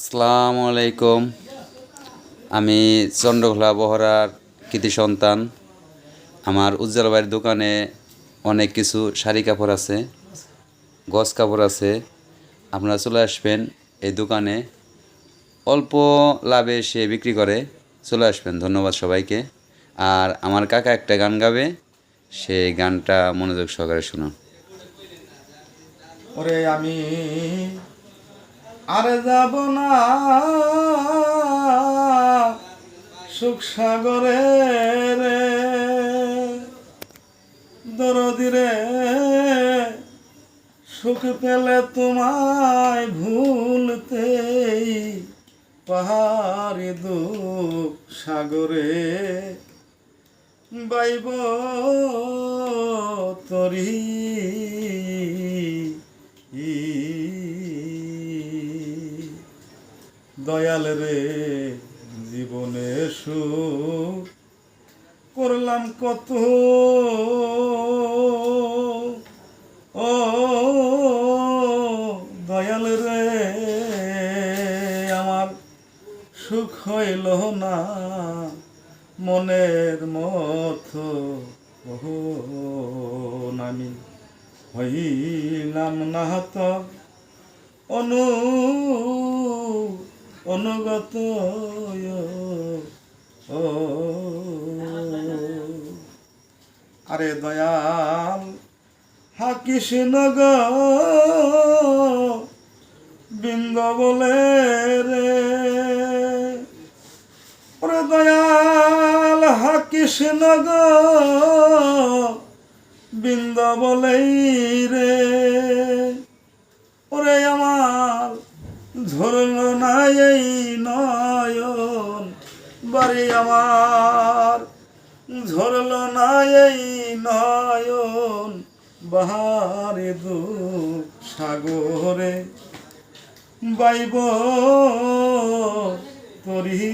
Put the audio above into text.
আসসালামু আলাইকুম। আমি চন্দ্রঘোলা বহরার কৃতি সন্তান। আমার উজ্জ্বল ভাইয়ের দোকানে অনেক কিছু শাড়ি কাপড় আছে, গজ কাপড় আছে। আপনারা চলে আসবেন এই দোকানে, অল্প লাভে সে বিক্রি করে। চলে আসবেন। ধন্যবাদ সবাইকে। আর আমার কাকা একটা গান গাবে, সেই গানটা মনোযোগ সহকারে শুনুন। ওরে আমি আর যাব না সুখ সাগরে রে দরদি রে, সুখ পেলে তোমায় ভুলতেই পাহাড়ি দুঃখ সাগরে বাইব তরি দয়াল রে জীবনে সুখ করলাম কত, ও দয়াল রে আমার সুখ হইল না মনের মতো, আমি হইলাম না তো অনুগত, ও আরে দয়াল হা কৃষ্ণ গো বৃন্দ বলে রে, ওরে দয়াল হা কৃষ্ণ গো বৃন্দ বলেই রে, ওরে আমার ধরল না এই নয়ন বাড়ি, আমার ধরল না এই নয়ন বাহারে দুঃখ সাগরে বাইব তরি